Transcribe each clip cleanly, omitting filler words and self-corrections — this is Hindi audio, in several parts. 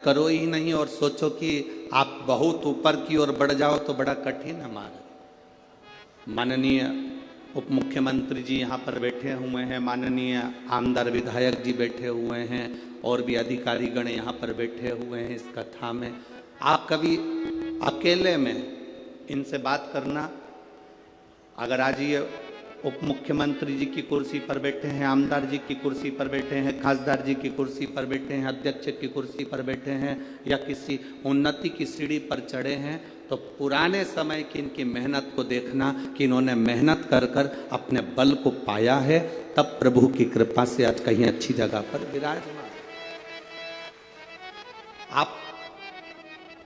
करो ही नहीं और सोचो कि आप बहुत ऊपर की ओर बढ़ जाओ तो बड़ा कठिन है मार्ग। माननीय उप मुख्यमंत्री जी यहाँ पर बैठे हुए हैं, माननीय आमदार विधायक जी बैठे हुए हैं और भी अधिकारी गण यहाँ पर बैठे हुए हैं। इस कथा में आप कभी अकेले में इनसे बात करना। अगर आज ये उप मुख्यमंत्री जी की कुर्सी पर बैठे हैं, आमदार जी की कुर्सी पर बैठे हैं, खासदार जी की कुर्सी पर बैठे हैं, अध्यक्ष की कुर्सी पर बैठे हैं या किसी उन्नति की सीढ़ी पर चढ़े हैं, तो पुराने समय की इनकी मेहनत को देखना कि इन्होंने मेहनत कर कर अपने बल को पाया है, तब प्रभु की कृपा से आज कहीं अच्छी जगह पर विराजमान। आप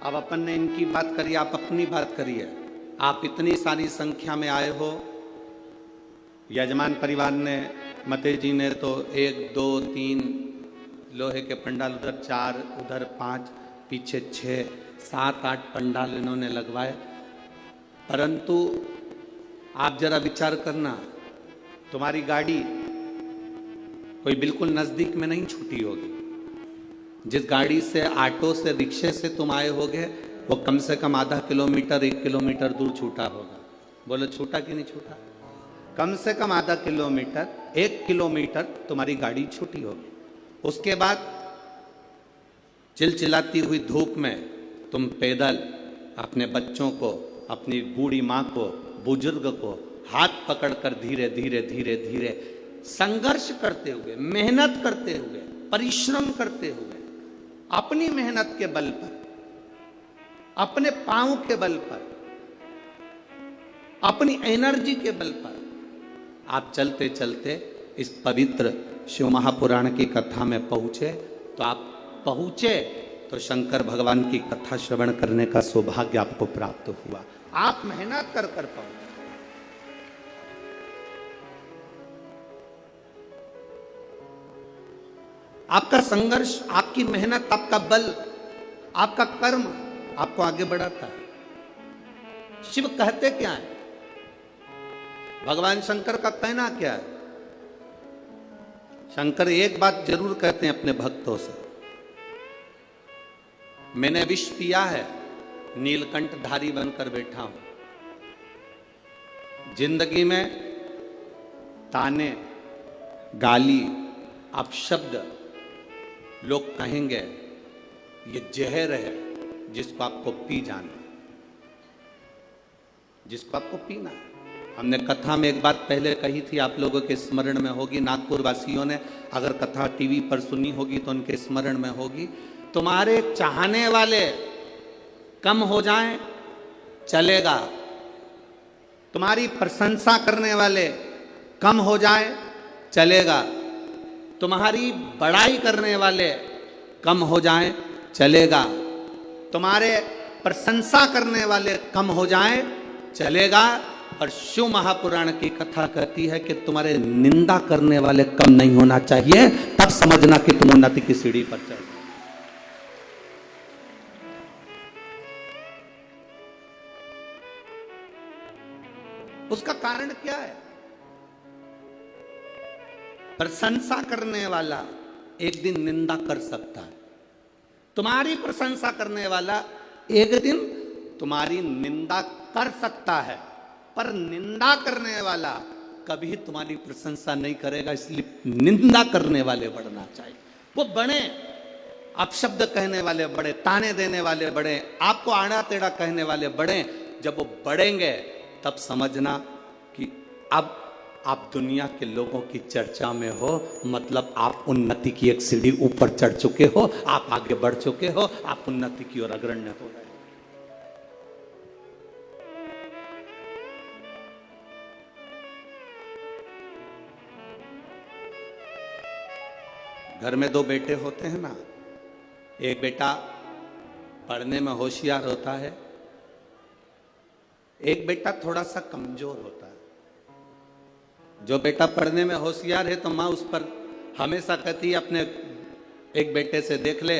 अब अपन ने इनकी बात करी, आप अपनी बात करिए। आप इतनी सारी संख्या में आए हो। यजमान परिवार ने, मते जी ने तो 1 2 3 लोहे के पंडाल, उधर 4, उधर 5, पीछे 6 7 8 पंडाल इन्होंने लगवाए। परंतु आप जरा विचार करना, तुम्हारी गाड़ी कोई बिल्कुल नज़दीक में नहीं छूटी होगी। जिस गाड़ी से, ऑटो से, रिक्शे से तुम आए होगे, वो कम से कम आधा किलोमीटर 1 किलोमीटर दूर छूटा होगा। बोलो छूटा कि नहीं छूटा? कम से कम आधा किलोमीटर 1 किलोमीटर तुम्हारी गाड़ी छूटी होगी। उसके बाद चिलचिलाती हुई धूप में तुम पैदल अपने बच्चों को, अपनी बूढ़ी माँ को, बुजुर्ग को हाथ पकड़कर धीरे धीरे धीरे धीरे संघर्ष करते हुए, मेहनत करते हुए, परिश्रम करते हुए, अपनी मेहनत के बल पर, अपने पांव के बल पर, अपनी एनर्जी के बल पर आप चलते चलते इस पवित्र शिव महापुराण की कथा में पहुंचे। तो आप पहुंचे तो शंकर भगवान की कथा श्रवण करने का सौभाग्य आपको प्राप्त हुआ। आप मेहनत कर कर पहुंचे। आपका संघर्ष, आपकी मेहनत, आपका बल, आपका कर्म आपको आगे बढ़ाता है। शिव कहते क्या है? भगवान शंकर का कहना क्या है? शंकर एक बात जरूर कहते हैं अपने भक्तों से, मैंने विष पिया है, नीलकंठधारी बनकर बैठा हूं। जिंदगी में ताने, गाली, अपशब्द लोग कहेंगे, ये जहर है जिसको आपको पी जाना, जिसको आपको पीना है। हमने कथा में एक बात पहले कही थी, आप लोगों के स्मरण में होगी, नागपुर वासियों ने अगर कथा टीवी पर सुनी होगी तो उनके स्मरण में होगी। तुम्हारे चाहने वाले कम हो जाएं चलेगा, तुम्हारी प्रशंसा करने वाले कम हो जाएं चलेगा, तुम्हारी बड़ाई करने वाले कम हो जाएं चलेगा, तुम्हारे प्रशंसा करने वाले कम हो जाएं चलेगा। और शिव महापुराण की कथा कहती है कि तुम्हारे निंदा करने वाले कम नहीं होना चाहिए, तब समझना कि तुम उन्नति की सीढ़ी पर चढ़। उसका कारण क्या है? प्रशंसा करने वाला एक दिन निंदा कर सकता है, तुम्हारी प्रशंसा करने वाला एक दिन तुम्हारी निंदा कर सकता है, पर निंदा करने वाला कभी तुम्हारी प्रशंसा नहीं करेगा। इसलिए निंदा करने वाले बढ़ना चाहिए। वो बड़े अपशब्द कहने वाले बड़े, ताने देने वाले बड़े, आपको आड़ा टेढ़ा कहने वाले बड़े, जब वो बढ़ेंगे तब समझना कि अब आप दुनिया के लोगों की चर्चा में हो, मतलब आप उन्नति की एक सीढ़ी ऊपर चढ़ चुके हो, आप आगे बढ़ चुके हो, आप उन्नति की ओर अग्रण्य हो रहे हो। घर में 2 बेटे होते हैं ना, एक बेटा पढ़ने में होशियार होता है, एक बेटा थोड़ा सा कमजोर होता है। जो बेटा पढ़ने में होशियार है तो माँ उस पर हमेशा कहती है अपने एक बेटे से, देख ले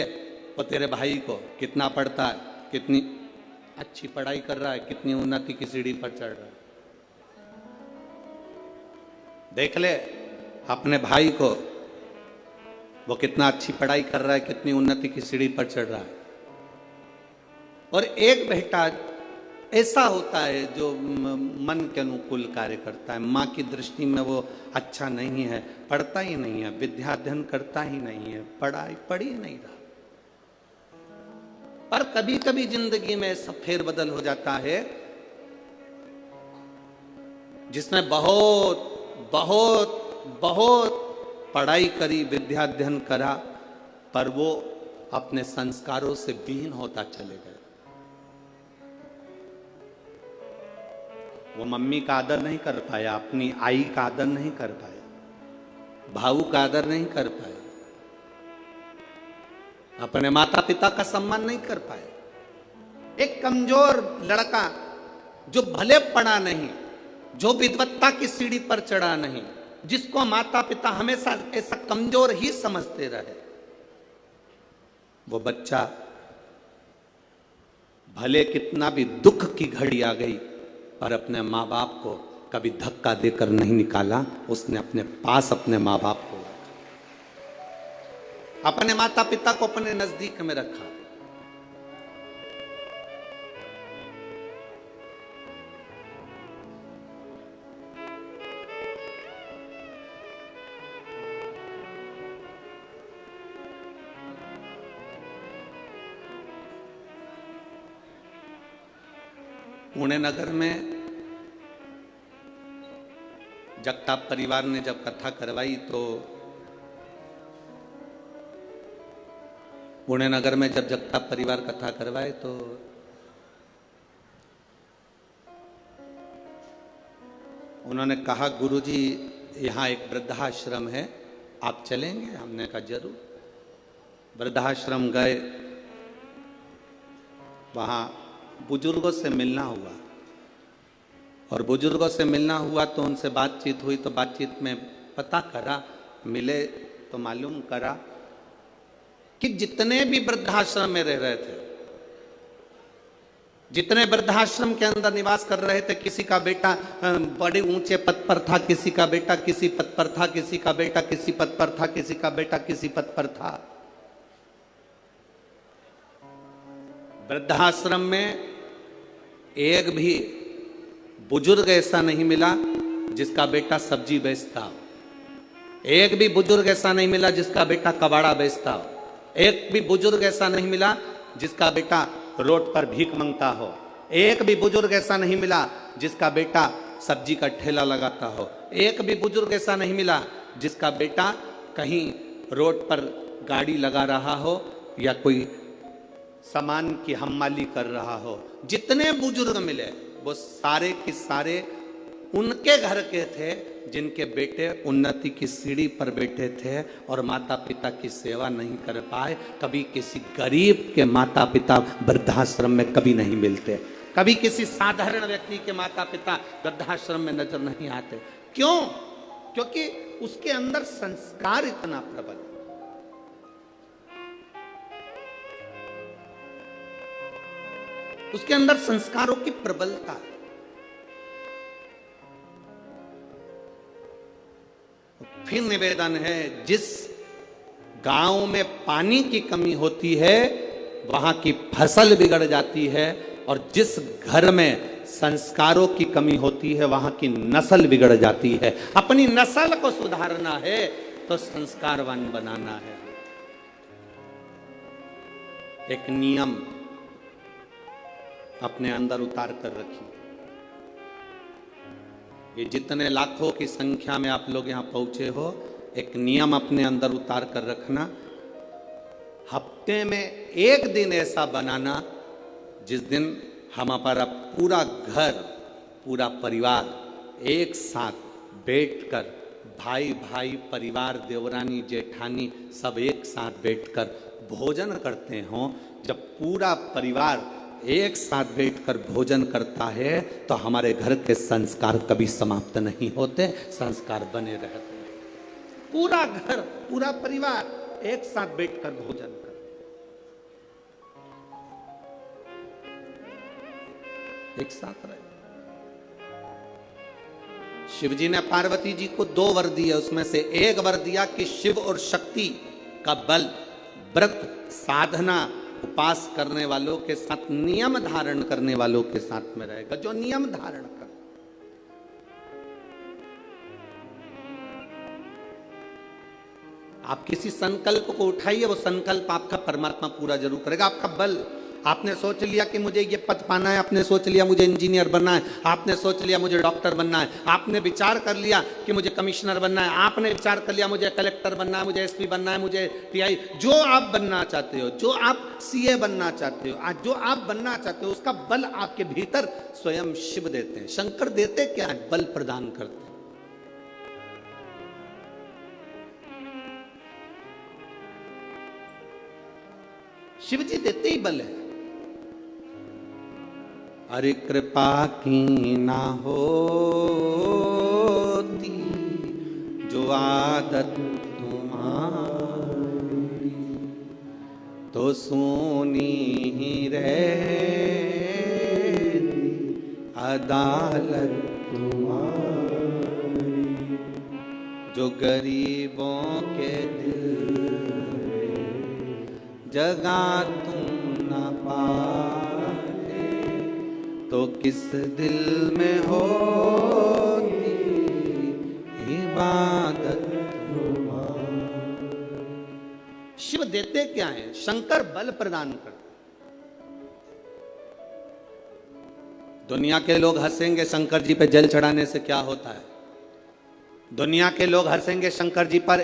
वो तेरे भाई को कितना पढ़ता है, कितनी अच्छी पढ़ाई कर रहा है, कितनी उन्नति की सीढ़ी पर चढ़ रहा है। देख ले अपने भाई को, वो कितना अच्छी पढ़ाई कर रहा है, कितनी उन्नति की सीढ़ी पर चढ़ रहा है। और एक बेटा ऐसा होता है जो मन के अनुकूल कार्य करता है, माँ की दृष्टि में वो अच्छा नहीं है, पढ़ता ही नहीं है, विद्या अध्ययन करता ही नहीं है, पढ़ाई पढ़ ही नहीं रहा। पर कभी कभी जिंदगी में ऐसा फेरबदल हो जाता है जिसने बहुत बहुत बहुत पढ़ाई करी, विद्या अध्ययन करा, पर वो अपने संस्कारों से विहीन होता चले गए। वो मम्मी का आदर नहीं कर पाया, अपनी आई का आदर नहीं कर पाया, भाऊ का आदर नहीं कर पाया, अपने माता पिता का सम्मान नहीं कर पाया। एक कमजोर लड़का जो भले पढ़ा नहीं, जो विद्वत्ता की सीढ़ी पर चढ़ा नहीं, जिसको माता पिता हमेशा ऐसा कमजोर ही समझते रहे, वो बच्चा भले कितना भी दुख की घड़ी आ गई पर अपने माँ बाप को कभी धक्का देकर नहीं निकाला। उसने अपने पास अपने माँ बाप को रखा, अपने माता पिता को अपने नजदीक में रखा। पुणे नगर में जगताप परिवार ने जब कथा करवाई तो पुणे नगर में जब जगताप परिवार कथा करवाए तो उन्होंने कहा, गुरुजी यहाँ एक वृद्धाश्रम है, आप चलेंगे? हमने कहा जरूर। वृद्धाश्रम गए, वहाँ बुजुर्गों से मिलना हुआ, और बुजुर्गों से मिलना हुआ तो उनसे बातचीत हुई। तो बातचीत में पता करा, मिले तो मालूम करा कि जितने भी वृद्धाश्रम में रह रहे थे, जितने वृद्धाश्रम के अंदर निवास कर रहे थे, किसी का बेटा बड़े ऊंचे पद पर था, किसी का बेटा किसी पद पर था, किसी का बेटा किसी पद पर था, किसी का बेटा किसी पद पर था। वृद्धाश्रम में एक भी बुजुर्ग ऐसा नहीं मिला जिसका बेटा सब्जी बेचता हो, एक भी बुजुर्ग ऐसा नहीं मिला जिसका बेटा कबाड़ा बेचता हो, एक भी बुजुर्ग ऐसा नहीं मिला जिसका बेटा रोड पर भीख मांगता हो, एक भी बुजुर्ग ऐसा नहीं मिला जिसका बेटा सब्जी का ठेला लगाता हो, एक भी बुजुर्ग ऐसा नहीं मिला जिसका बेटा कहीं रोड पर गाड़ी लगा रहा हो या कोई सामान की हम्माली कर रहा हो। जितने बुजुर्ग मिले वो सारे के सारे उनके घर के थे जिनके बेटे उन्नति की सीढ़ी पर बैठे थे और माता पिता की सेवा नहीं कर पाए। कभी किसी गरीब के माता पिता वृद्धाश्रम में कभी नहीं मिलते, कभी किसी साधारण व्यक्ति के माता पिता वृद्धाश्रम में नजर नहीं आते। क्यों? क्योंकि उसके अंदर संस्कार इतना प्रबल है। उसके अंदर संस्कारों की प्रबलता है। फिर निवेदन है, जिस गांव में पानी की कमी होती है वहां की फसल बिगड़ जाती है, और जिस घर में संस्कारों की कमी होती है वहां की नस्ल बिगड़ जाती है। अपनी नस्ल को सुधारना है तो संस्कारवान बनाना है। एक नियम अपने अंदर उतार कर रखिए। ये जितने लाखों की संख्या में आप लोग यहां पहुंचे हो, एक नियम अपने अंदर उतार कर रखना। हफ्ते में एक दिन ऐसा बनाना जिस दिन हमारा पूरा घर, पूरा परिवार एक साथ बैठकर, भाई भाई, परिवार, देवरानी, जेठानी सब एक साथ बैठकर भोजन करते हों। जब पूरा परिवार एक साथ बैठकर भोजन करता है तो हमारे घर के संस्कार कभी समाप्त नहीं होते, संस्कार बने रहते हैं। पूरा घर, पूरा परिवार एक साथ बैठकर भोजन कर, एक साथ रहे। शिव जी ने पार्वती जी को 2 वर दिए, उसमें से एक वर दिया कि शिव और शक्ति का बल व्रत साधना उपास करने वालों के साथ, नियम धारण करने वालों के साथ में रहेगा, जो नियम धारण कर। आप किसी संकल्प को उठाइए, वो संकल्प आपका परमात्मा पूरा जरूर करेगा। आपका बल, आपने सोच लिया कि मुझे ये पद पाना है, आपने सोच लिया मुझे इंजीनियर बनना है, आपने सोच लिया मुझे डॉक्टर बनना है, आपने विचार कर लिया कि मुझे कमिश्नर बनना है, आपने विचार कर लिया मुझे कलेक्टर बनना है, मुझे एसपी बनना है, मुझे टीआई, जो आप बनना चाहते हो, जो आप सीए बनना चाहते हो, आज जो आप बनना चाहते हो, उसका बल आपके भीतर स्वयं शिव देते हैं। शंकर देते क्या है? बल प्रदान करते हैं। शिव जी देते ही बल है। अरे कृपा की ना होती जो आदत तुम्हारी, तो सोनी ही रहती अदालत तुम्हारी। जो गरीबों के दिल जगा तुम न पाते, तो किस दिल में होती इबादत तुम्हारी। शिव देते क्या है? शंकर बल प्रदान करते। दुनिया के लोग हंसेंगे शंकर जी पे जल चढ़ाने से क्या होता है? दुनिया के लोग हंसेंगे शंकर जी पर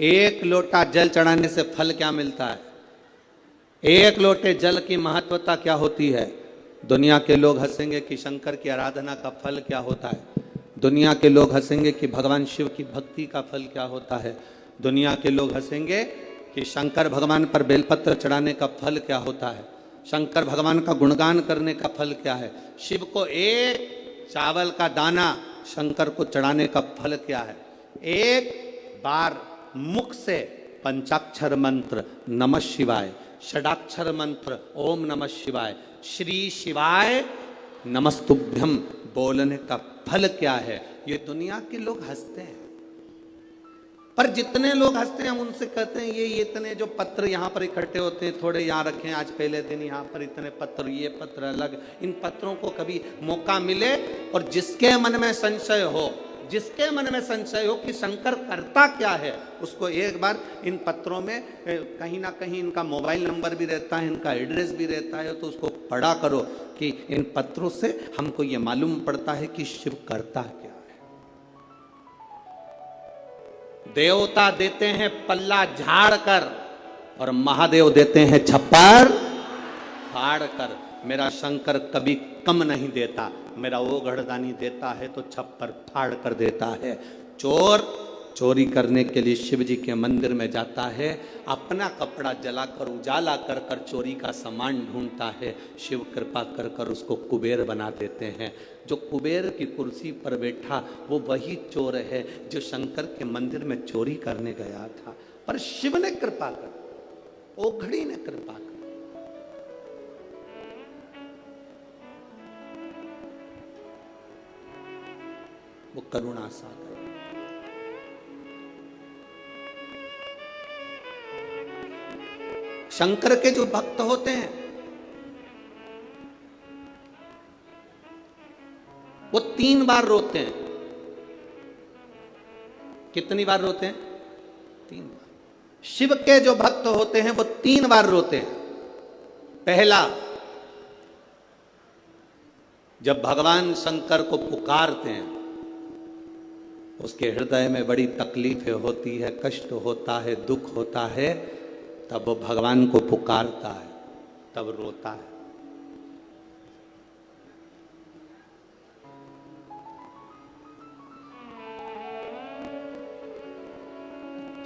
एक लोटा जल चढ़ाने से फल क्या मिलता है? एक लोटे जल की महत्वता क्या होती है? दुनिया के लोग हंसेंगे कि शंकर की आराधना का फल क्या होता है। दुनिया के लोग हंसेंगे कि भगवान शिव की भक्ति का फल क्या होता है। दुनिया के लोग हंसेंगे कि शंकर भगवान पर बेलपत्र चढ़ाने का फल क्या होता है। शंकर भगवान का गुणगान करने का फल क्या है। शिव को एक चावल का दाना शंकर को चढ़ाने का फल क्या है। एक बार मुख से पंचाक्षर मंत्र नमः शिवाय, षडाक्षर मंत्र ओम नमः शिवाय, श्री शिवाय नमस्तुभ्यम बोलने का फल क्या है। ये दुनिया के लोग हंसते हैं, पर जितने लोग हंसते हैं हम उनसे कहते हैं ये इतने जो पत्र यहाँ पर इकट्ठे होते हैं, थोड़े यहाँ रखें, आज पहले दिन यहाँ पर इतने पत्र, ये पत्र अलग। इन पत्रों को कभी मौका मिले और जिसके मन में संशय हो, जिसके मन में संशय हो कि शंकर करता क्या है, उसको एक बार इन पत्रों में कहीं ना कहीं इनका मोबाइल नंबर भी रहता है, इनका एड्रेस भी रहता है, तो उसको पढ़ा करो कि इन पत्रों से हमको ये मालूम पड़ता है कि शिव करता क्या है। देवता देते हैं पल्ला झाड़ कर और महादेव देते हैं छप्पर फाड़ कर। मेरा शंकर कभी कम नहीं देता, मेरा वो घड़दानी देता है तो छप्पर फाड़ कर देता है। चोर चोरी करने के लिए शिव जी के मंदिर में जाता है, अपना कपड़ा जलाकर उजाला कर कर चोरी का सामान ढूंढता है। शिव कृपा कर कर उसको कुबेर बना देते हैं। जो कुबेर की कुर्सी पर बैठा वो वही चोर है जो शंकर के मंदिर में चोरी करने गया था, पर शिव ने कृपा कर, ओघड़ी ने कृपा कर। वो करुणा सागर। शंकर के जो भक्त होते हैं वो 3 बार रोते हैं। कितनी बार रोते हैं? 3 बार। शिव के जो भक्त होते हैं वो 3 बार रोते हैं। पहला, जब भगवान शंकर को पुकारते हैं, उसके हृदय में बड़ी तकलीफें होती है, कष्ट होता है, दुख होता है, तब वो भगवान को पुकारता है, तब रोता है।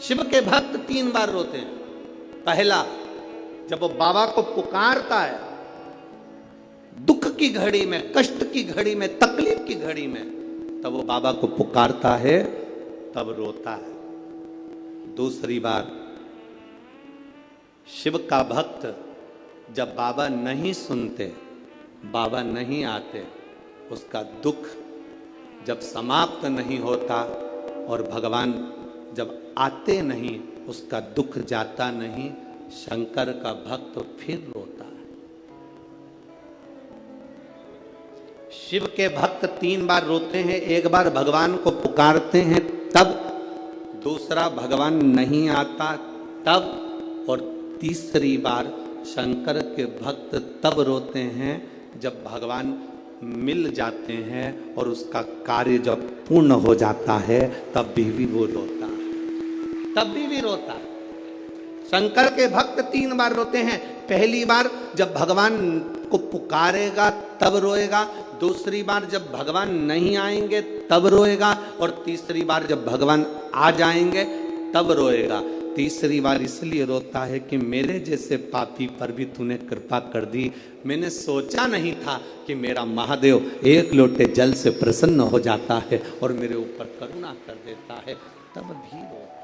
शिव के भक्त 3 बार रोते हैं। पहला, जब वो बाबा को पुकारता है, दुख की घड़ी में, कष्ट की घड़ी में, तकलीफ की घड़ी में, तब वो बाबा को पुकारता है, तब रोता है। दूसरी बार, शिव का भक्त जब बाबा नहीं सुनते, बाबा नहीं आते, उसका दुख जब समाप्त नहीं होता और भगवान जब आते नहीं, उसका दुख जाता नहीं, शंकर का भक्त फिर रोता है। शिव के भक्त 3 बार रोते हैं, एक बार भगवान को पुकारते हैं तब, दूसरा भगवान नहीं आता तब, और तीसरी बार शंकर के भक्त तब रोते हैं जब भगवान मिल जाते हैं और उसका कार्य जब पूर्ण हो जाता है तब भी वो रोता है, तब भी रोता है। शंकर के भक्त 3 बार रोते हैं। पहली बार जब भगवान को पुकारेगा तब रोएगा, दूसरी बार जब भगवान नहीं आएंगे तब रोएगा, और तीसरी बार जब भगवान आ जाएंगे तब रोएगा। तीसरी बार इसलिए रोता है कि मेरे जैसे पापी पर भी तूने कृपा कर दी। मैंने सोचा नहीं था कि मेरा महादेव एक लोटे जल से प्रसन्न हो जाता है और मेरे ऊपर करुणा कर देता है, तब भी रोता।